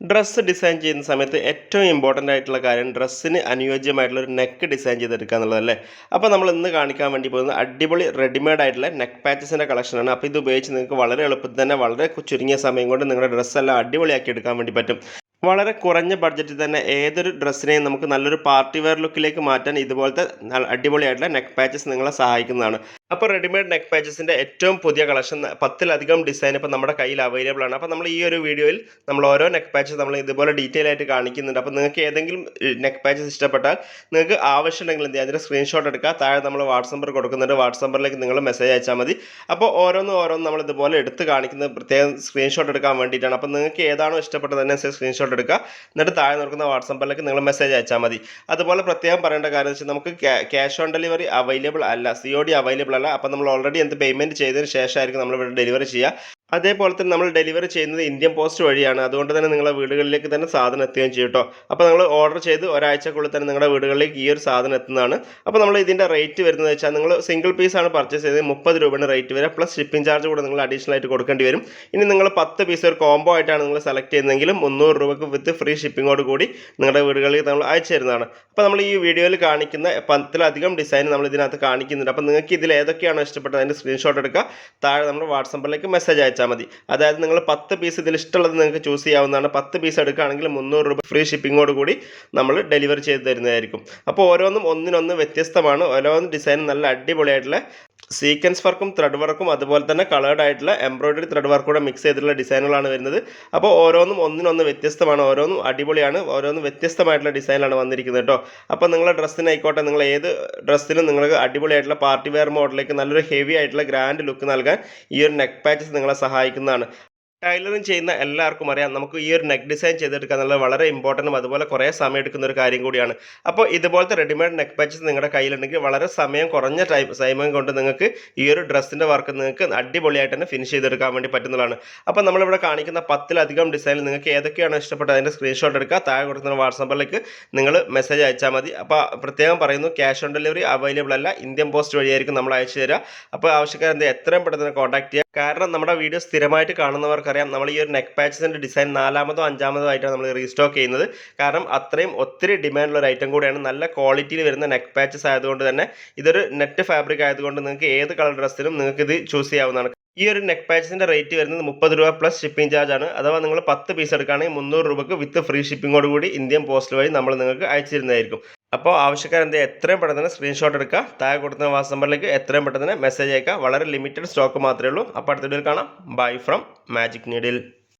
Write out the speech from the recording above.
Dress design ചെയ്യുന്ന സമയത്ത് ഏറ്റവും ഇമ്പോർട്ടൻ്റ് ആയിട്ടുള്ള കാര്യം ഡ്രസ്സിന് അനുയോജ്യമായിട്ടുള്ള ഒരു നെക്ക് ഡിസൈൻ ചെയ്തെടുക്കുക എന്നുള്ളതല്ലേ. അപ്പോൾ നമ്മൾ ഇന്ന് കാണിക്കാൻ വേണ്ടി പോകുന്നത് അടിപൊളി റെഡിമെയ്ഡ് ആയിട്ടുള്ള നെക്ക് പാച്ചസിൻ്റെ കളക്ഷനാണ്. അപ്പോൾ ഇത് ഉപയോഗിച്ച് നിങ്ങൾക്ക് വളരെ എളുപ്പത്തിൽ തന്നെ വളരെ ചുരുങ്ങിയ സമയം കൊണ്ട് നിങ്ങളുടെ ഡ്രസ്സെല്ലാം അടിപൊളിയാക്കി എടുക്കാൻ വേണ്ടി പറ്റും. വളരെ കുറഞ്ഞ ബഡ്ജറ്റിൽ തന്നെ ഏതൊരു ഡ്രസ്സിനെയും നമുക്ക് നല്ലൊരു പാർട്ടി വെയർ ലുക്കിലേക്ക് മാറ്റാൻ ഇതുപോലത്തെ അടിപൊളിയായിട്ടുള്ള നെക്ക് പാച്ചസ് നിങ്ങളെ സഹായിക്കുന്നതാണ്. അപ്പോൾ റെഡിമെയ്ഡ് നെക്ക് പാച്ചസിൻ്റെ ഏറ്റവും പുതിയ കളക്ഷൻ 10ലധികം ഡിസൈൻ ഇപ്പോൾ നമ്മുടെ കയ്യിൽ അവൈലബിൾ ആണ്. അപ്പോൾ നമ്മൾ ഈ ഒരു വീഡിയോയിൽ നമ്മൾ ഓരോ നെക്ക് പാച്ചസ് നമ്മൾ ഇതുപോലെ ഡീറ്റെയിൽ ആയിട്ട് കാണിക്കുന്നുണ്ട്. അപ്പോൾ നിങ്ങൾക്ക് ഏതെങ്കിലും നെക്ക് പാച്ചസ് ഇഷ്ടപ്പെട്ടാൽ നിങ്ങൾക്ക് ആവശ്യമുണ്ടെങ്കിൽ എന്ത് ചെയ്യുക, അതിൻ്റെ സ്ക്രീൻഷോട്ട് എടുക്കുക. താഴെ നമ്മൾ വാട്സ് നമ്പർ കൊടുക്കുന്നുണ്ട്. വാട്സ് നമ്പറിലേക്ക് നിങ്ങൾ മെസ്സേജ് അയച്ചാൽ മതി. അപ്പോൾ ഓരോന്നും നമ്മൾ ഇതുപോലെ എടുത്ത് കാണിക്കുന്നത് പ്രത്യേകം സ്ക്രീൻഷോട്ട് എടുക്കാൻ വേണ്ടിയിട്ടാണ്. അപ്പോൾ നിങ്ങൾക്ക് ഏതാണോ ഇഷ്ടപ്പെട്ടത് അതിനനുസരിച്ച് സ്ക്രീൻഷോട്ട് എടുക്കുക. എന്നിട്ട് താഴെ നോക്കുന്ന വാട്സ് നമ്പറിലേക്ക് നിങ്ങൾ മെസ്സേജ് അയച്ചാൽ മതി. അതുപോലെ പ്രത്യേകം പറയേണ്ട കാര്യം വെച്ചാൽ നമുക്ക് ക്യാഷ് ഓൺ ഡെലിവറി അവൈലബിൾ അല്ല, COD അവൈലബിൾ അല്ല. അപ്പോൾ നമ്മൾ ഓൾറെഡി പേയ്മെൻറ്റ് ചെയ്തതിന് ശേഷമായിരിക്കും നമ്മൾ ഇവിടെ ഡെലിവറി ചെയ്യുക. അതേപോലെ തന്നെ നമ്മൾ ഡെലിവറി ചെയ്യുന്നത് ഇന്ത്യൻ പോസ്റ്റ് വഴിയാണ്. അതുകൊണ്ട് തന്നെ നിങ്ങളുടെ വീടുകളിലേക്ക് തന്നെ സാധനം എത്തുകയും ചെയ്യും കേട്ടോ. അപ്പോൾ നിങ്ങൾ ഓർഡർ ചെയ്ത് ഒരാഴ്ചക്കുള്ളിൽ തന്നെ നിങ്ങളുടെ വീടുകളിലേക്ക് ഈ ഒരു സാധനം എത്തുന്നതാണ്. അപ്പോൾ നമ്മൾ ഇതിൻ്റെ റേറ്റ് വരുന്നത് വെച്ചാൽ നിങ്ങൾ സിംഗിൾ പീസാണ് പർച്ചേസ് ചെയ്തത് 30 രൂപയാണ് റേറ്റ് വരിക. പ്ലസ് ഷിപ്പിംഗ് ചാർജ് കൂടെ നിങ്ങൾ അഡീഷണൽ ആയിട്ട് കൊടുക്കേണ്ടി വരും. ഇനി നിങ്ങൾ 10 പീസ് ഒരു കോംബോ ആയിട്ടാണ് നിങ്ങൾ സെലക്ട് ചെയ്യുന്നതെങ്കിലും 300 രൂപയ്ക്ക് വിത്ത് ഫ്രീ ഷിപ്പിങ്ങോട് കൂടി നിങ്ങളുടെ വീടുകളിൽ നമ്മൾ അയച്ചു തരുന്നതാണ്. അപ്പോൾ നമ്മൾ ഈ വീഡിയോയിൽ കാണിക്കുന്ന 10ലധികം ഡിസൈൻ നമ്മൾ ഇതിനകത്ത് കാണിക്കുന്നുണ്ട്. അപ്പോൾ നിങ്ങൾക്ക് ഇതിൽ ഏതൊക്കെയാണോ ഇഷ്ടപ്പെട്ടത് അതിൻ്റെ സ്ക്രീൻഷോട്ട് എടുക്കുക. താഴെ നമ്മൾ വാട്സ് നമ്പറിലേക്ക് മെസ്സേജ് അയച്ചാൽ മതി. അതായത് നിങ്ങൾ 10 പീസ് ഇതിൽ ഇഷ്ടമുള്ളത് നിങ്ങൾക്ക് ചൂസ് ചെയ്യാവുന്നതാണ്. 10 പീസ് എടുക്കുകയാണെങ്കിൽ 300 രൂപ ഫ്രീ ഷിപ്പിങ്ങോട് കൂടി നമ്മൾ ഡെലിവറി ചെയ്ത് തരുന്നതായിരിക്കും. അപ്പോൾ ഓരോന്നും ഒന്നിനൊന്ന് വ്യത്യസ്തമാണ്. ഓരോന്നും ഡിസൈൻ നല്ല അടിപൊളിയായിട്ടുള്ള സീക്വൻസ് വർക്കും ത്രെഡ് വർക്കും അതുപോലെ തന്നെ കളേർഡ് ആയിട്ടുള്ള എംബ്രോയിഡറി ത്രെഡ് വർക്ക് കൂടെ മിക്സ് ചെയ്തിട്ടുള്ള ഡിസൈനുകളാണ് വരുന്നത്. അപ്പോൾ ഓരോന്നും ഒന്നിനൊന്ന് വ്യത്യസ്തമാണ്, ഓരോന്നും അടിപൊളിയാണ്, ഓരോന്നും വ്യത്യസ്തമായിട്ടുള്ള ഡിസൈനാണ് വന്നിരിക്കുന്നത് കേട്ടോ. അപ്പോൾ നിങ്ങളുടെ ഡ്രസ്സിനായിക്കോട്ടെ, നിങ്ങൾ ഏത് ഡ്രസ്സിനും നിങ്ങൾക്ക് അടിപൊളിയായിട്ടുള്ള പാർട്ടി വെയർ മോഡലിലേക്ക് നല്ലൊരു ഹെവി ആയിട്ടുള്ള ഗ്രാൻഡ് ലുക്ക് നൽകാൻ ഈ ഒരു നെക്ക് പാച്ചസ് നിങ്ങളെ സഹായിക്കുന്നതാണ്. ടൈലറിങ് ചെയ്യുന്ന എല്ലാവർക്കും അറിയാം, നമുക്ക് ഈ ഒരു നെക്ക് ഡിസൈൻ ചെയ്തെടുക്കുക എന്നുള്ളത് വളരെ ഇമ്പോർട്ടൻറ്റും അതുപോലെ കുറേ സമയം എടുക്കുന്ന ഒരു കാര്യം കൂടിയാണ്. അപ്പോൾ ഇതുപോലത്തെ റെഡിമെയ്ഡ് നെക്ക് പാച്ചസ് നിങ്ങളുടെ കയ്യിലുണ്ടെങ്കിൽ വളരെ സമയം കുറഞ്ഞ സമയം കൊണ്ട് നിങ്ങൾക്ക് ഈ ഒരു ഡ്രസ്സിൻ്റെ വർക്ക് നിങ്ങൾക്ക് അടിപൊളിയായിട്ട് തന്നെ ഫിനിഷ് ചെയ്തെടുക്കാൻ വേണ്ടി പറ്റുന്നതാണ്. അപ്പോൾ നമ്മളിവിടെ കാണിക്കുന്ന 10ലധികം ഡിസൈൻ നിങ്ങൾക്ക് ഏതൊക്കെയാണ് ഇഷ്ടപ്പെട്ടത് അതിൻ്റെ സ്ക്രീൻഷോട്ട് എടുക്കുക. താഴെ കൊടുക്കുന്ന വാട്സ് നമ്പറിലേക്ക് നിങ്ങൾ മെസ്സേജ് അയച്ചാൽ മതി. അപ്പോൾ പ്രത്യേകം പറയുന്നു, ക്യാഷ് ഓൺ ഡെലിവറി അവൈലബിൾ അല്ല, ഇന്ത്യൻ പോസ്റ്റ് വഴിയായിരിക്കും നമ്മൾ അയച്ചു തരിക. അപ്പോൾ ആവശ്യക്കാരെന്ത് എത്രയും പെട്ടെന്ന് കോൺടാക്ട് ചെയ്യുക. കാരണം നമ്മുടെ വീഡിയോ സ്ഥിരമായിട്ട് കാണുന്നവർക്കറിയാം, നമ്മൾ ഈ ഒരു നെക്ക് പാച്ചസിൻ്റെ ഡിസൈൻ 4മതോ 5മതോ ആയിട്ടാണ് നമ്മൾ റീസ്റ്റോക്ക് ചെയ്യുന്നത്. കാരണം അത്രയും ഒത്തിരി ഡിമാൻഡുള്ള ഒരു ഐറ്റം കൂടിയാണ്. നല്ല ക്വാളിറ്റിയിൽ വരുന്ന നെക്ക് പാച്ചസ് ആയതുകൊണ്ട് തന്നെ ഇതൊരു നെറ്റ് ഫാബ്രിക് ആയതുകൊണ്ട് നിങ്ങൾക്ക് ഏത് കളർ ഡ്രസ്സിനും നിങ്ങൾക്ക് ഇത് ചൂസ് ചെയ്യാവുന്നതാണ്. ഈ ഒരു നെക്ക് പാച്ചസിൻ്റെ റേറ്റ് വരുന്നത് 30 രൂപ പ്ലസ് ഷിപ്പിംഗ് ചാർജ് ആണ്. അഥവാ നിങ്ങൾ 10 പീസ് എടുക്കുകയാണെങ്കിൽ 300 രൂപയ്ക്ക് വിത്ത് ഫ്രീ ഷിപ്പിങ്ങോട് കൂടി ഇന്ത്യൻ പോസ്റ്റ് വഴി നമ്മൾ നിങ്ങൾക്ക് അയച്ചു തരുന്നതായിരിക്കും. അപ്പോൾ ആവശ്യക്കാരെന്ത് എത്രയും പെട്ടെന്ന് തന്നെ സ്ക്രീൻഷോട്ട് എടുക്കുക. താഴെ കൊടുക്കുന്ന വാട്സ് നമ്പറിലേക്ക് എത്രയും പെട്ടെന്ന് തന്നെ മെസ്സേജ് അയക്കുക. വളരെ ലിമിറ്റഡ് സ്റ്റോക്ക് മാത്രമേ ഉള്ളൂ. അപ്പോൾ അടുത്ത വീഡിയോയിൽ കാണാം. Bye from magic needle.